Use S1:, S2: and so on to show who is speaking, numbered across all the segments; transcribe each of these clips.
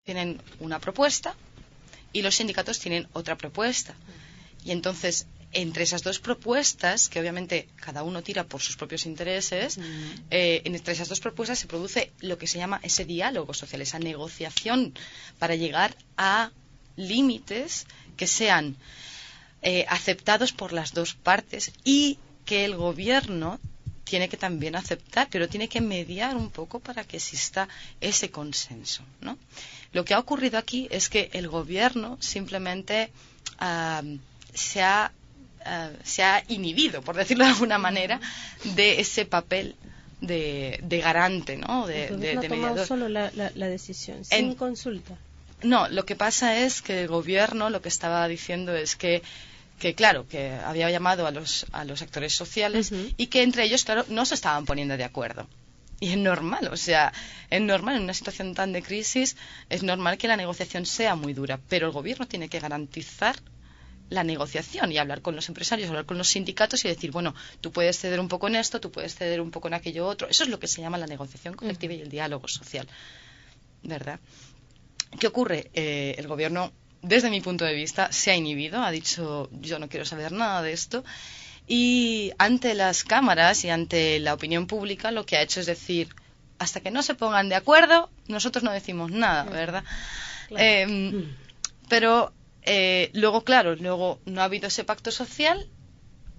S1: tienen una propuesta y los sindicatos tienen otra propuesta. Y entonces, entre esas dos propuestas, que obviamente cada uno tira por sus propios intereses, entre esas dos propuestas se produce lo que se llama ese diálogo social, esa negociación para llegar a límites que sean aceptados por las dos partes y que el gobierno tiene que también aceptar, pero tiene que mediar un poco para que exista ese consenso, ¿no? Lo que ha ocurrido aquí es que el gobierno simplemente se ha inhibido, por decirlo de alguna manera, de ese papel de garante, ¿no? De
S2: ha tomado
S1: mediador.
S2: solo la decisión, sin consulta.
S1: No, lo que pasa es que el gobierno lo que estaba diciendo es que claro, que había llamado a los actores sociales y que entre ellos, claro, no se estaban poniendo de acuerdo. Y es normal, o sea, es normal en una situación tan de crisis, es normal que la negociación sea muy dura, pero el gobierno tiene que garantizar la negociación y hablar con los empresarios, hablar con los sindicatos y decir, bueno, tú puedes ceder un poco en esto, tú puedes ceder un poco en aquello otro. Eso es lo que se llama la negociación colectiva y el diálogo social, ¿verdad? ¿Qué ocurre? El gobierno, desde mi punto de vista, se ha inhibido, ha dicho, yo no quiero saber nada de esto. Y ante las cámaras y ante la opinión pública lo que ha hecho es decir, hasta que no se pongan de acuerdo, nosotros no decimos nada, ¿verdad? Claro. Pero luego, claro, luego no ha habido ese pacto social,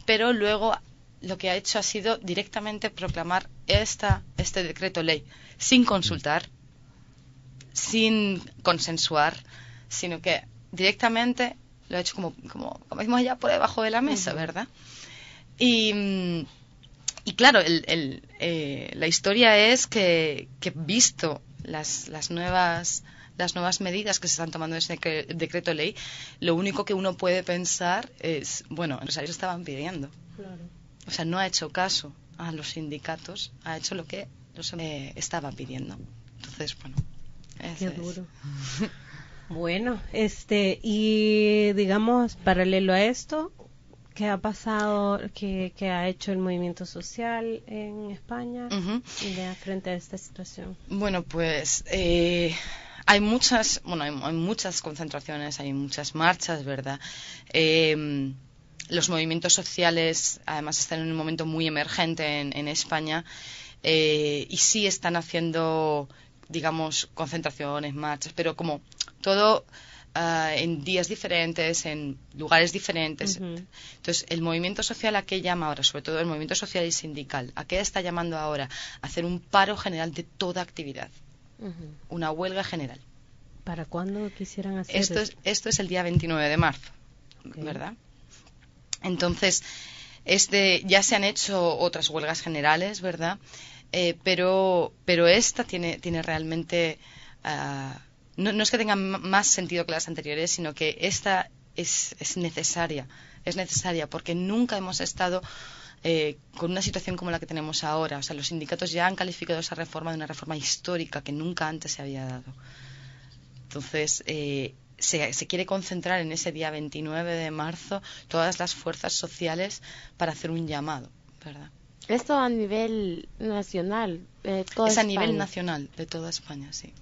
S1: pero luego lo que ha hecho ha sido directamente proclamar este decreto ley, sin consultar, sin consensuar, sino que directamente lo ha hecho como decimos ya por debajo de la mesa, ¿verdad? Y claro, la historia es que visto las nuevas medidas que se están tomando en ese decreto ley, lo único que uno puede pensar es, bueno, los empresarios estaban pidiendo. Claro. O sea, no ha hecho caso a los sindicatos, ha hecho lo que los estaban pidiendo. Entonces, bueno,
S2: qué duro. Bueno, y digamos, paralelo a esto, ¿qué ha pasado, qué ha hecho el movimiento social en España frente a esta situación?
S1: Bueno, pues hay muchas concentraciones, hay muchas marchas, ¿verdad? Los movimientos sociales, además, están en un momento muy emergente en España y sí están haciendo, digamos, concentraciones, marchas, pero como todo en días diferentes, en lugares diferentes. Entonces, el movimiento social, ¿a qué llama ahora? Sobre todo el movimiento social y sindical. ¿A qué está llamando ahora? A hacer un paro general de toda actividad. Una huelga general.
S2: ¿Para cuándo quisieran hacer
S1: esto es el día 29 de marzo, ¿verdad? Entonces, ya se han hecho otras huelgas generales, ¿verdad? Pero esta tiene realmente... No es que tenga más sentido que las anteriores, sino que esta es necesaria. Es necesaria porque nunca hemos estado con una situación como la que tenemos ahora. O sea, los sindicatos ya han calificado esa reforma de una reforma histórica que nunca antes se había dado. Entonces, se quiere concentrar en ese día 29 de marzo todas las fuerzas sociales para hacer un llamado, ¿verdad?
S3: Esto a nivel nacional,
S1: toda España. A nivel nacional, de toda España, sí.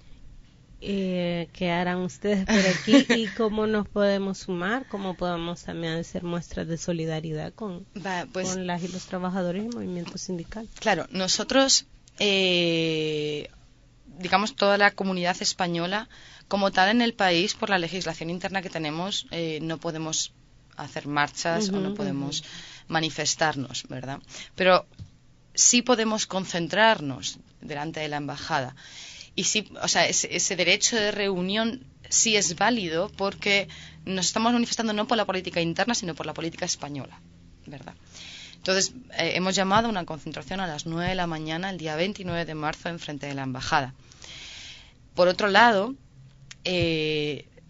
S2: ¿Qué harán ustedes por aquí y cómo nos podemos sumar? ¿Cómo podemos también hacer muestras de solidaridad con las y los trabajadores y el movimiento sindical?
S1: Claro, nosotros, digamos, toda la comunidad española, como tal en el país, por la legislación interna que tenemos, no podemos hacer marchas o no podemos manifestarnos, ¿verdad? Pero sí podemos concentrarnos delante de la embajada. Y sí, o sea, ese derecho de reunión sí es válido porque nos estamos manifestando no por la política interna, sino por la política española, ¿verdad? Entonces, hemos llamado a una concentración a las 9 de la mañana, el día 29 de marzo, en frente de la embajada. Por otro lado,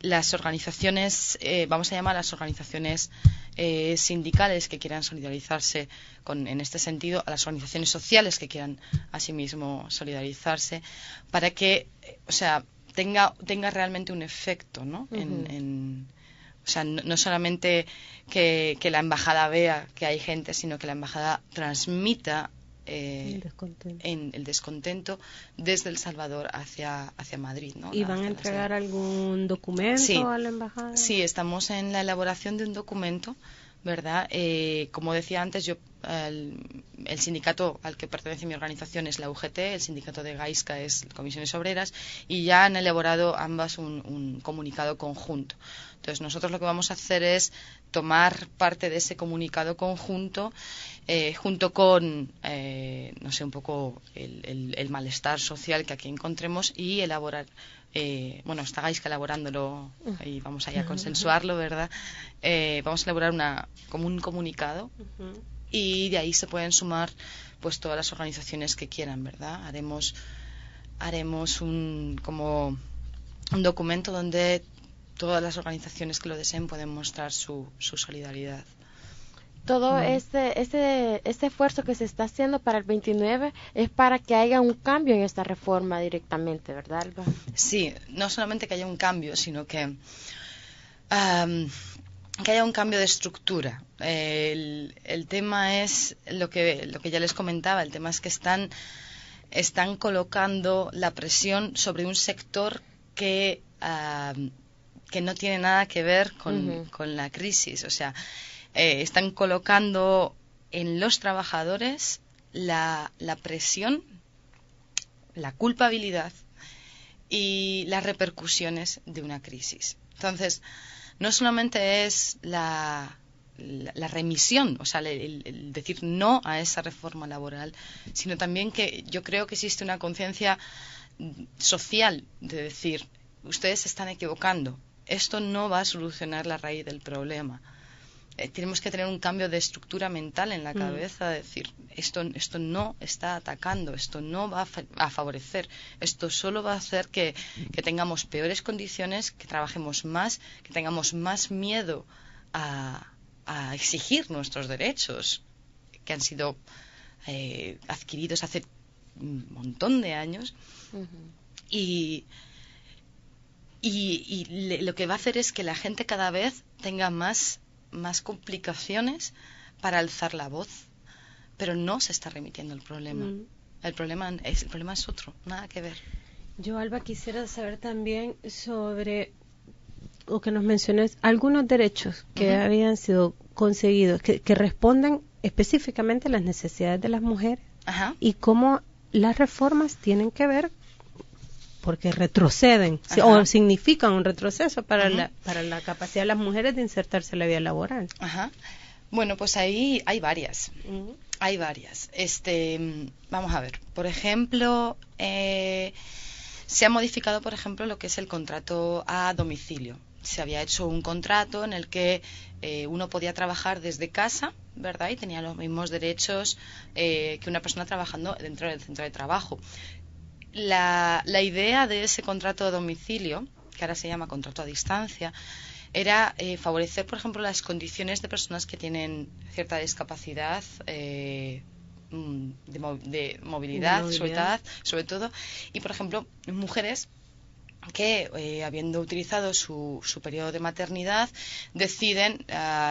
S1: las organizaciones, vamos a llamar a las organizaciones sindicales que quieran solidarizarse en este sentido, a las organizaciones sociales que quieran asimismo solidarizarse, para que, o sea, tenga realmente un efecto, ¿no? O sea, no solamente que la embajada vea que hay gente, sino que la embajada transmita en el descontento desde El Salvador hacia Madrid, ¿no?
S2: ¿Y van a entregar algún documento a la embajada? Sí,
S1: estamos en la elaboración de un documento, ¿verdad? Como decía antes, el sindicato al que pertenece mi organización es la UGT, el sindicato de Gaisca es Comisiones Obreras, y ya han elaborado ambas un comunicado conjunto. Entonces, nosotros lo que vamos a hacer es tomar parte de ese comunicado conjunto junto con, no sé, un poco el malestar social que aquí encontremos y elaborar. Está Gaisca elaborándolo y vamos a consensuarlo, ¿verdad? Vamos a elaborar como un comunicado y de ahí se pueden sumar pues todas las organizaciones que quieran, ¿verdad? Haremos un documento donde todas las organizaciones que lo deseen pueden mostrar su solidaridad.
S3: Todo este esfuerzo que se está haciendo para el 29 es para que haya un cambio en esta reforma directamente, ¿verdad, Alba?
S1: Sí, no solamente que haya un cambio, sino que haya un cambio de estructura. El tema es lo que ya les comentaba, el tema es que están colocando la presión sobre un sector que no tiene nada que ver con la crisis, o sea, están colocando en los trabajadores la presión, la culpabilidad y las repercusiones de una crisis. Entonces, no solamente es la remisión, o sea, el decir no a esa reforma laboral, sino también que yo creo que existe una conciencia social de decir, ustedes se están equivocando, esto no va a solucionar la raíz del problema. Tenemos que tener un cambio de estructura mental en la cabeza, de decir, esto no está atacando, esto no va a favorecer, esto solo va a hacer que tengamos peores condiciones, que trabajemos más, que tengamos más miedo a exigir nuestros derechos, que han sido adquiridos hace un montón de años. Y lo que va a hacer es que la gente cada vez tenga más complicaciones para alzar la voz, pero no se está remitiendo el problema. El problema es otro, nada que ver.
S2: Yo, Alba, quisiera saber también sobre, o que nos menciones, algunos derechos que habían sido conseguidos, que responden específicamente a las necesidades de las mujeres y cómo las reformas tienen que ver, porque retroceden o significan un retroceso para la capacidad de las mujeres de insertarse en la vida laboral.
S1: Bueno, pues ahí hay varias. Hay varias. Vamos a ver. Por ejemplo, se ha modificado, por ejemplo, lo que es el contrato a domicilio. Se había hecho un contrato en el que uno podía trabajar desde casa, ¿verdad? Y tenía los mismos derechos que una persona trabajando dentro del centro de trabajo. La idea de ese contrato a domicilio, que ahora se llama contrato a distancia, era favorecer, por ejemplo, las condiciones de personas que tienen cierta discapacidad de movilidad, sobre todo, y, por ejemplo, mujeres que, habiendo utilizado su periodo de maternidad, deciden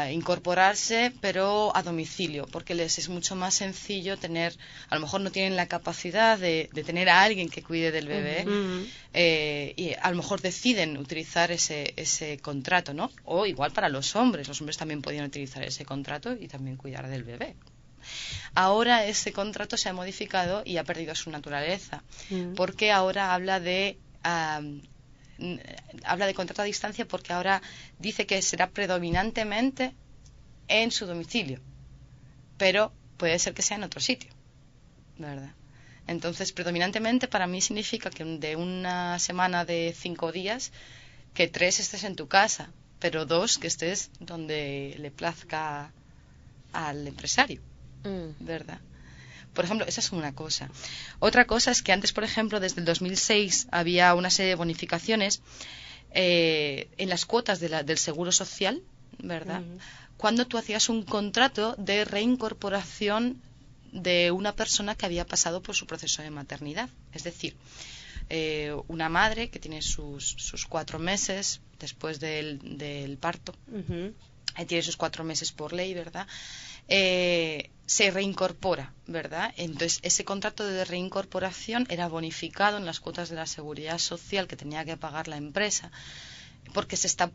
S1: incorporarse, pero a domicilio, porque les es mucho más sencillo tener, a lo mejor no tienen la capacidad de tener a alguien que cuide del bebé, y a lo mejor deciden utilizar ese contrato, ¿no? O igual para los hombres también podían utilizar ese contrato y también cuidar del bebé. Ahora ese contrato se ha modificado y ha perdido su naturaleza, porque ahora habla de contrato a distancia, porque ahora dice que será predominantemente en su domicilio, pero puede ser que sea en otro sitio, ¿verdad? Entonces, predominantemente para mí significa que de una semana de 5 días, que 3 estés en tu casa, pero 2 que estés donde le plazca al empresario, ¿verdad? Por ejemplo, esa es una cosa. Otra cosa es que antes, por ejemplo, desde el 2006 había una serie de bonificaciones en las cuotas del Seguro Social, ¿verdad? Cuando tú hacías un contrato de reincorporación de una persona que había pasado por su proceso de maternidad. Es decir, una madre que tiene sus 4 meses después del parto, tiene sus 4 meses por ley, ¿verdad? Se reincorpora, ¿verdad? Entonces, ese contrato de reincorporación era bonificado en las cuotas de la seguridad social que tenía que pagar la empresa, porque se está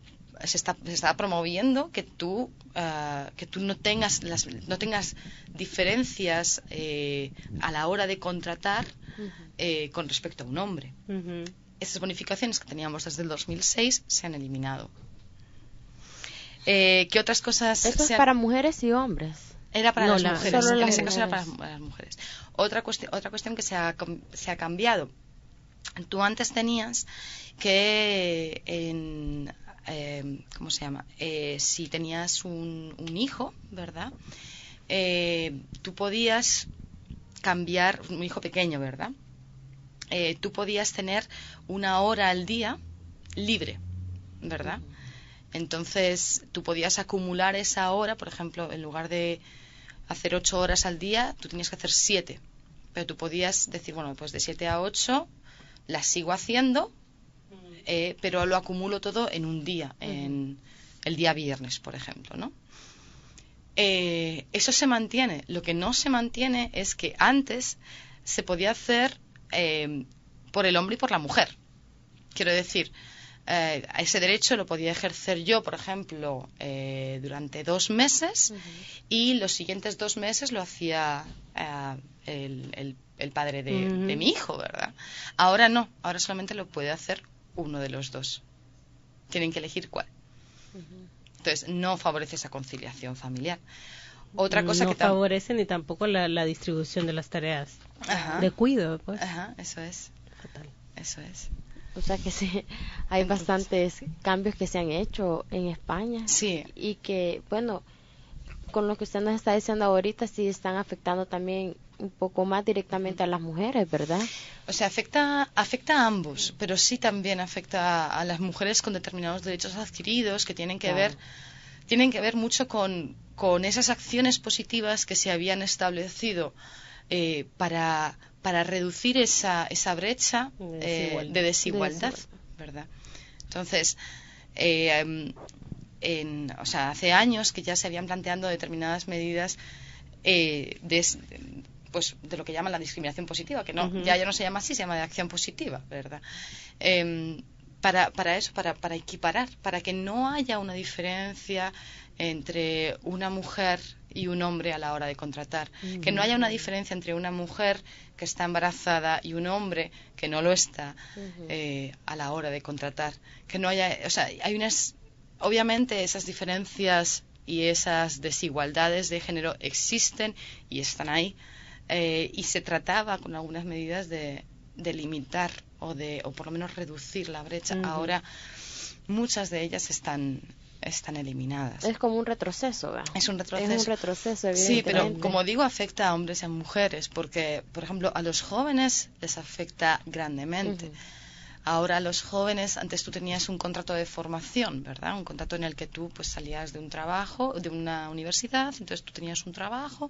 S1: promoviendo que tú no tengas diferencias a la hora de contratar con respecto a un hombre. Esas bonificaciones que teníamos desde el 2006 se han eliminado. ¿Qué otras cosas?
S3: Esto es para mujeres y hombres.
S1: Era para las mujeres.
S3: Solo
S1: En
S3: las
S1: ese caso era
S3: mujeres.
S1: para las mujeres. Otra cuestión que se ha cambiado. Tú antes tenías que ¿cómo se llama? Si tenías un hijo, ¿verdad? Tú podías cambiar, un hijo pequeño, ¿verdad? Tú podías tener 1 hora al día libre, ¿verdad? Entonces, tú podías acumular esa hora, por ejemplo, en lugar de hacer 8 horas al día, tú tenías que hacer 7. Pero tú podías decir, bueno, pues de 7 a 8 las sigo haciendo, pero lo acumulo todo en un día, en el día viernes, por ejemplo, ¿no? Eso se mantiene. Lo que no se mantiene es que antes se podía hacer por el hombre y por la mujer. Quiero decir, ese derecho lo podía ejercer yo, por ejemplo, durante 2 meses y los siguientes 2 meses lo hacía el padre de mi hijo, ¿verdad? Ahora no, ahora solamente lo puede hacer uno de los dos. Tienen que elegir cuál. Entonces, no favorece esa conciliación familiar. Otra cosa
S2: no
S1: que
S2: favorece ni tampoco la distribución de las tareas de cuidado, pues.
S1: Ajá, eso es.
S2: Total.
S1: Eso es.
S3: O sea que sí, hay bastantes cambios que se han hecho en España.
S1: Sí.
S3: Y que, bueno, con lo que usted nos está diciendo ahorita, sí están afectando también un poco más directamente a las mujeres, ¿verdad?
S1: O sea, afecta a ambos, pero sí también afecta a las mujeres con determinados derechos adquiridos que tienen que ver mucho con esas acciones positivas que se habían establecido para reducir esa brecha de desigualdad, ¿verdad? Entonces, o sea, hace años que ya se habían planteado determinadas medidas pues de lo que llaman la discriminación positiva, que no ya no se llama así, se llama de acción positiva, ¿verdad? Para eso, para equiparar, para que no haya una diferencia entre una mujer y un hombre a la hora de contratar, que no haya una diferencia entre una mujer que está embarazada y un hombre que no lo está a la hora de contratar, que no haya, o sea, obviamente esas diferencias y esas desigualdades de género existen y están ahí, y se trataba con algunas medidas de limitar o por lo menos reducir la brecha. Ahora muchas de ellas están eliminadas.
S3: Es como un retroceso, ¿verdad?
S1: Es un retroceso.
S3: Es un retroceso, evidentemente.
S1: Sí, pero como digo, afecta a hombres y a mujeres, porque, por ejemplo, a los jóvenes les afecta grandemente. Ahora a los jóvenes, antes tú tenías un contrato de formación, ¿verdad? Un contrato en el que tú pues salías de un trabajo, de una universidad, entonces tú tenías un trabajo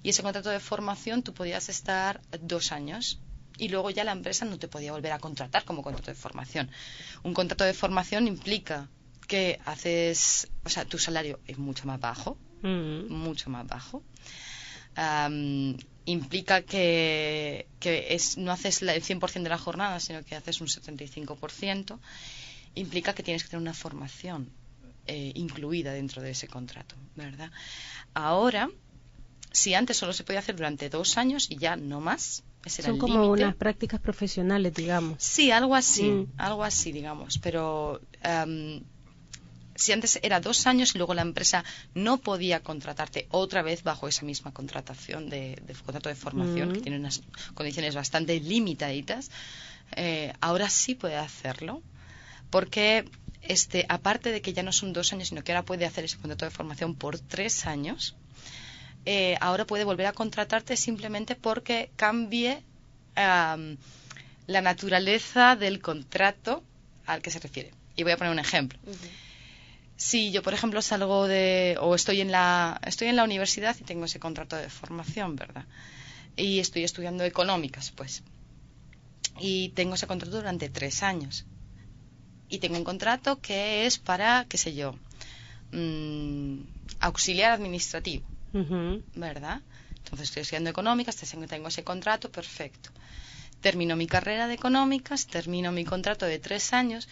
S1: y ese contrato de formación tú podías estar 2 años y luego ya la empresa no te podía volver a contratar como contrato de formación. Un contrato de formación implica que o sea, tu salario es mucho más bajo, mucho más bajo. Implica que no haces el 100% de la jornada, sino que haces un 75%. Implica que tienes que tener una formación incluida dentro de ese contrato, ¿verdad? Ahora, si antes solo se podía hacer durante 2 años y ya no más, ese era el límite. Son
S2: como unas prácticas profesionales, digamos.
S1: Sí, algo así, digamos, pero si antes era 2 años y luego la empresa no podía contratarte otra vez bajo esa misma contratación de contrato de formación, que tiene unas condiciones bastante limitaditas, ahora sí puede hacerlo, porque aparte de que ya no son 2 años, sino que ahora puede hacer ese contrato de formación por 3 años, ahora puede volver a contratarte simplemente porque cambie la naturaleza del contrato al que se refiere. Y voy a poner un ejemplo. Si yo, por ejemplo, estoy en la universidad y tengo ese contrato de formación, ¿verdad? Y estoy estudiando económicas, pues. Y tengo ese contrato durante 3 años. Y tengo un contrato que es para, qué sé yo, auxiliar administrativo, ¿verdad? Entonces estoy estudiando económicas, tengo ese contrato, perfecto. Termino mi carrera de económicas, termino mi contrato de 3 años.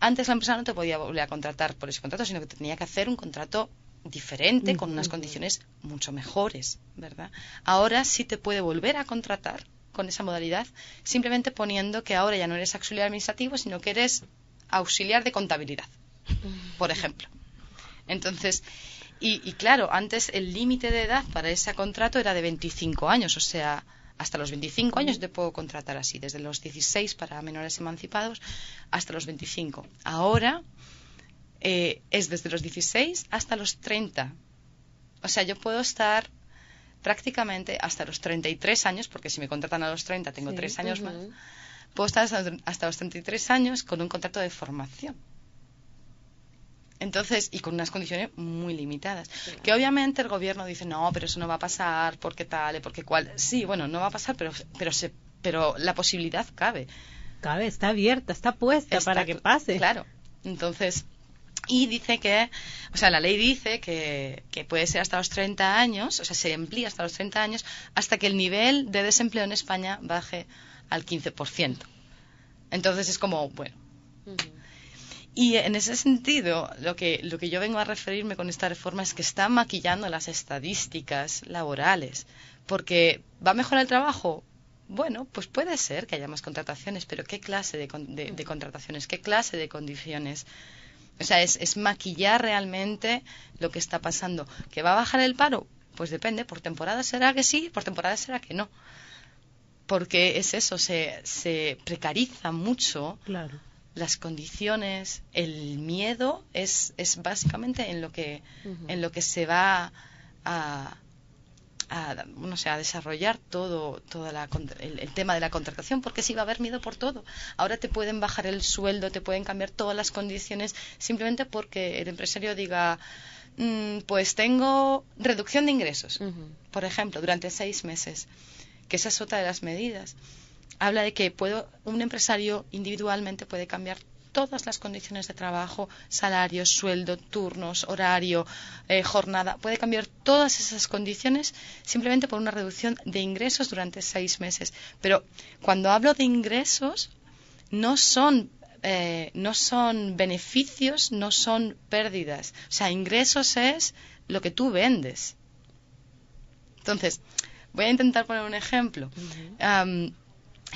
S1: Antes la empresa no te podía volver a contratar por ese contrato, sino que tenía que hacer un contrato diferente, con unas condiciones mucho mejores, ¿verdad? Ahora sí te puede volver a contratar con esa modalidad, simplemente poniendo que ahora ya no eres auxiliar administrativo, sino que eres auxiliar de contabilidad, por ejemplo. Entonces, y claro, antes el límite de edad para ese contrato era de 25 años, o sea, hasta los 25 años te puedo contratar así, desde los 16 para menores emancipados hasta los 25. Ahora es desde los 16 hasta los 30. O sea, yo puedo estar prácticamente hasta los 33 años, porque si me contratan a los 30 tengo 3 años más, puedo estar hasta los 33 años con un contrato de formación. Entonces, y con unas condiciones muy limitadas. Claro. Que obviamente el gobierno dice, no, pero eso no va a pasar, porque tal, porque cual. Sí, bueno, no va a pasar, pero la posibilidad cabe.
S2: Cabe, está abierta, está puesta para que pase.
S1: Claro. Entonces, y dice que, o sea, la ley dice que puede ser hasta los 30 años, o sea, se amplía hasta los 30 años, hasta que el nivel de desempleo en España baje al 15%. Entonces es como, bueno. Y en ese sentido, lo que yo vengo a referirme con esta reforma es que está maquillando las estadísticas laborales. Porque ¿va a mejorar el trabajo? Bueno, pues puede ser que haya más contrataciones, pero ¿qué clase de contrataciones? ¿Qué clase de condiciones? O sea, es maquillar realmente lo que está pasando. ¿Que va a bajar el paro? Pues depende. Por temporada será que sí, por temporada será que no. Porque es eso, se precariza mucho.
S2: Claro.
S1: Las condiciones, el miedo es básicamente en lo que se va a desarrollar todo el tema de la contratación, porque sí va a haber miedo por todo. Ahora te pueden bajar el sueldo, te pueden cambiar todas las condiciones simplemente porque el empresario diga, pues tengo reducción de ingresos, por ejemplo, durante 6 meses, que esa es otra de las medidas. Habla de que un empresario individualmente puede cambiar todas las condiciones de trabajo, salarios, sueldo, turnos, horario, jornada. Puede cambiar todas esas condiciones simplemente por una reducción de ingresos durante 6 meses. Pero cuando hablo de ingresos, no son beneficios, no son pérdidas. O sea, ingresos es lo que tú vendes. Entonces, voy a intentar poner un ejemplo.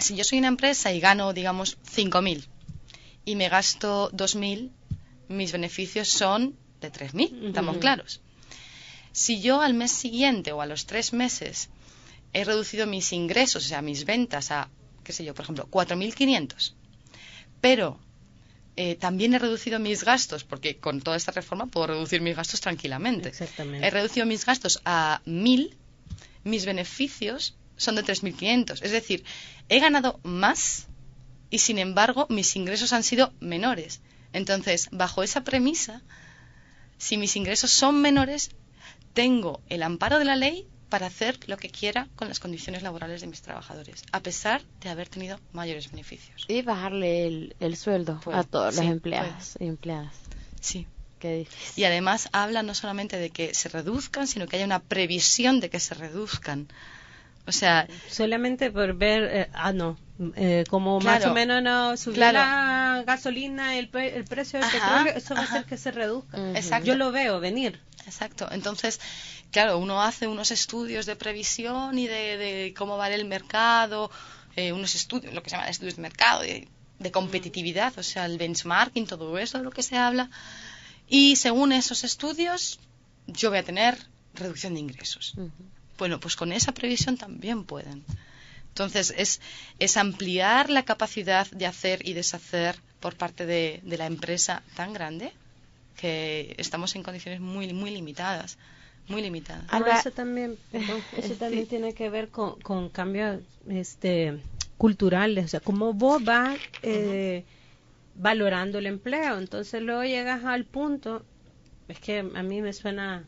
S1: Si yo soy una empresa y gano, digamos, 5.000 y me gasto 2.000, mis beneficios son de 3.000, estamos claros. Si yo al mes siguiente o a los 3 meses he reducido mis ingresos, o sea, mis ventas a, qué sé yo, por ejemplo, 4.500, pero también he reducido mis gastos, porque con toda esta reforma puedo reducir mis gastos tranquilamente.
S2: Exactamente.
S1: He reducido mis gastos a 1.000, mis beneficios son de 3.500. Es decir, he ganado más y, sin embargo, mis ingresos han sido menores. Entonces, bajo esa premisa, si mis ingresos son menores, tengo el amparo de la ley para hacer lo que quiera con las condiciones laborales de mis trabajadores, a pesar de haber tenido mayores beneficios.
S3: Y bajarle el sueldo a todos los empleados y empleadas.
S1: Sí.
S3: Qué difícil.
S1: Y además habla no solamente de que se reduzcan, sino que haya una previsión de que se reduzcan. O sea,
S2: solamente por ver, como
S1: claro,
S2: más o menos no subió la gasolina, el precio del petróleo, eso va a hacer que se reduzca.
S1: Exacto.
S2: Yo lo veo venir.
S1: Exacto. Entonces, claro, uno hace unos estudios de previsión y de cómo va el mercado, unos estudios, lo que se llama estudios de mercado, de competitividad, o sea, el benchmarking, todo eso de lo que se habla. Y según esos estudios, yo voy a tener reducción de ingresos. Bueno, pues con esa previsión también pueden. Entonces, es ampliar la capacidad de hacer y deshacer por parte de la empresa tan grande que estamos en condiciones muy, muy limitadas. Muy limitadas.
S2: Eso también tiene que ver con cambios culturales. O sea, cómo vos vas valorando el empleo. Entonces, luego llegas al punto, es que a mí me suena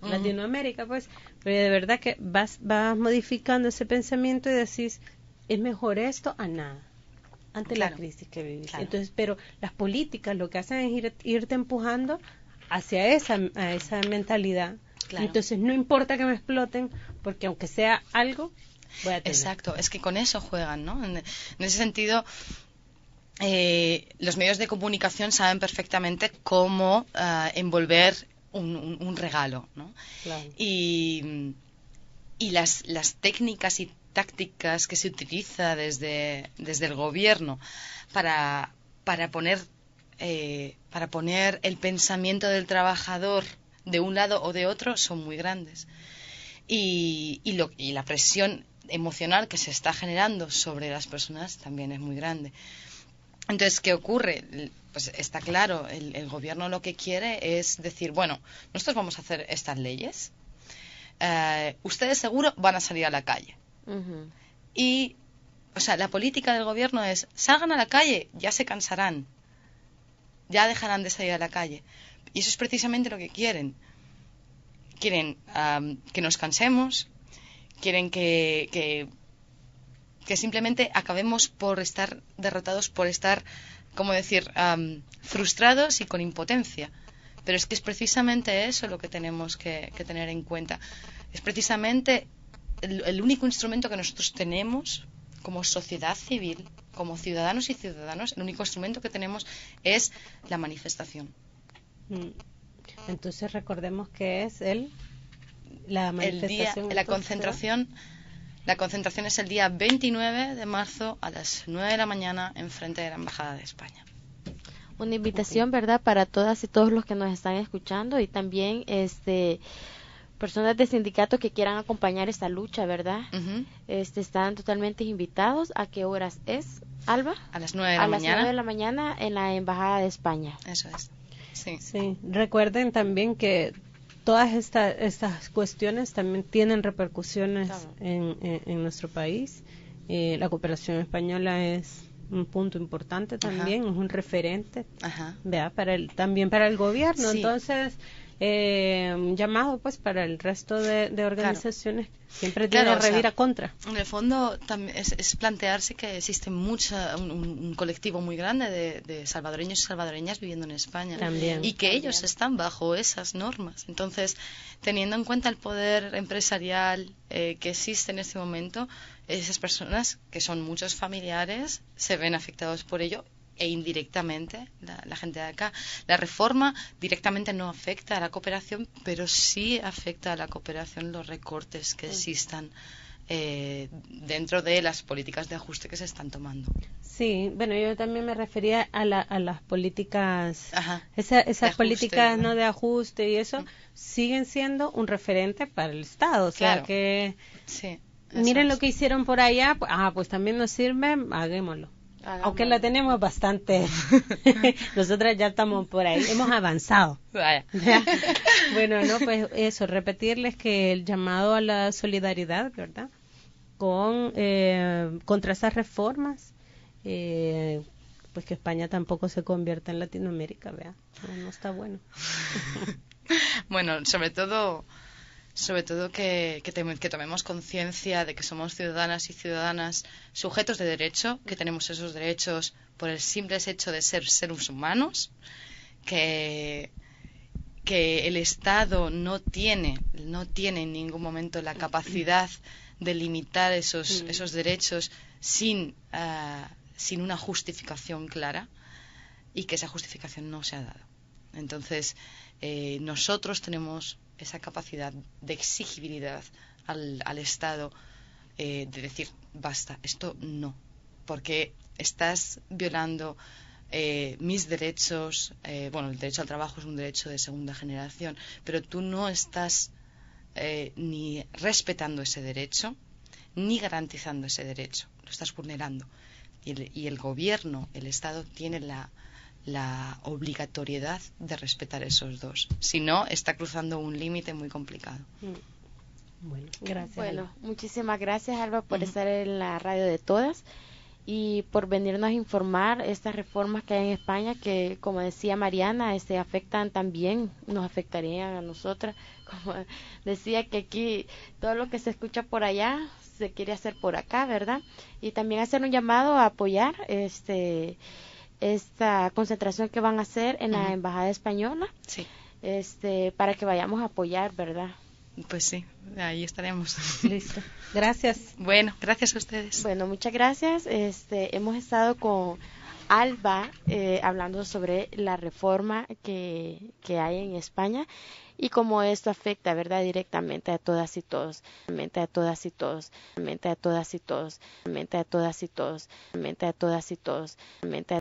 S2: Latinoamérica, pues, pero de verdad que vas modificando ese pensamiento y decís, es mejor esto a nada ante la crisis que vivís. Entonces, pero las políticas lo que hacen es irte empujando hacia a esa mentalidad.
S1: Claro.
S2: Entonces no importa que me exploten, porque aunque sea algo, voy a tener.
S1: Exacto, es que con eso juegan, ¿no? En ese sentido, los medios de comunicación saben perfectamente cómo envolver un regalo, ¿no?
S2: Claro.
S1: Y las técnicas y tácticas que se utiliza desde el gobierno para poner el pensamiento del trabajador de un lado o de otro son muy grandes. Y la presión emocional que se está generando sobre las personas también es muy grande. Entonces, ¿qué ocurre? Pues está claro, el gobierno lo que quiere es decir, bueno, nosotros vamos a hacer estas leyes, ustedes seguro van a salir a la calle.
S3: Uh-huh.
S1: Y, o sea, la política del gobierno es, salgan a la calle, ya se cansarán, ya dejarán de salir a la calle. Y eso es precisamente lo que quieren. Quieren que nos cansemos, quieren que simplemente acabemos por estar derrotados, por estar, ¿cómo decir?, frustrados y con impotencia. Pero es que es precisamente eso lo que tenemos que tener en cuenta. Es precisamente el único instrumento que nosotros tenemos como sociedad civil, como ciudadanos y ciudadanos, el único instrumento que tenemos es la manifestación.
S2: Entonces recordemos que es la manifestación.
S1: La concentración es el día 29 de marzo a las 9 de la mañana en frente de la Embajada de España.
S3: Una invitación, ¿verdad?, para todas y todos los que nos están escuchando y también personas de sindicatos que quieran acompañar esta lucha, ¿verdad?
S1: Uh-huh.
S3: Están totalmente invitados. ¿A qué horas es, Alba?
S1: A las 9 de la mañana.
S3: A las 9 de la mañana en la Embajada de España.
S1: Eso es.
S2: Sí. Recuerden también que todas estas cuestiones también tienen repercusiones en nuestro país. La cooperación española es un punto importante también, es un referente, ¿verdad? También para el gobierno. Sí. Entonces, llamado pues para el resto de organizaciones, siempre tiene revira contra.
S1: En el fondo es plantearse que existe un colectivo muy grande de salvadoreños y salvadoreñas viviendo en España
S2: también.
S1: Y que ellos están bajo esas normas. Entonces, teniendo en cuenta el poder empresarial que existe en este momento, esas personas, que son muchos familiares, se ven afectados por ello e indirectamente la gente de acá. La reforma directamente no afecta a la cooperación, pero sí afecta a la cooperación los recortes que existan dentro de las políticas de ajuste que se están tomando.
S2: Sí, bueno, yo también me refería a las políticas, esas políticas no de ajuste y eso, siguen siendo un referente para el Estado, o sea que miren lo que hicieron por allá, pues también nos sirve, hagámoslo. Aunque la tenemos bastante, nosotras ya estamos por ahí, hemos avanzado. Bueno, no, pues eso, repetirles que el llamado a la solidaridad, ¿verdad? Contra esas reformas, pues que España tampoco se convierta en Latinoamérica, ¿verdad? No está bueno.
S1: Bueno, sobre todo que tomemos conciencia de que somos ciudadanas y ciudadanas sujetos de derecho, que tenemos esos derechos por el simple hecho de ser seres humanos, que el Estado no tiene en ningún momento la capacidad de limitar esos derechos sin una justificación clara, y que esa justificación no se ha dado. Entonces, nosotros tenemos esa capacidad de exigibilidad al Estado, de decir, basta, esto no, porque estás violando mis derechos. El derecho al trabajo es un derecho de segunda generación, pero tú no estás ni respetando ese derecho, ni garantizando ese derecho, lo estás vulnerando. Y el gobierno, el Estado, tiene la obligatoriedad de respetar esos dos. Si no, está cruzando un límite muy complicado.
S2: Bueno, gracias.
S3: Bueno, muchísimas gracias, Alba, por estar en la radio de todas y por venirnos a informar estas reformas que hay en España, que, como decía Mariana, afectan también, nos afectarían a nosotras. Como decía, que aquí todo lo que se escucha por allá se quiere hacer por acá, ¿verdad? Y también hacer un llamado a apoyar esta concentración que van a hacer en la Embajada Española.
S1: Sí.
S3: para que vayamos a apoyar, ¿verdad?
S1: Pues sí, ahí estaremos.
S2: Listo. Gracias.
S1: Bueno, gracias a ustedes.
S3: Bueno, muchas gracias. Hemos estado con Alba hablando sobre la reforma que hay en España y cómo esto afecta, ¿verdad?, directamente a todas y todos, a todas y todos, a todas y todos, a todas y todos, a todas y todos, a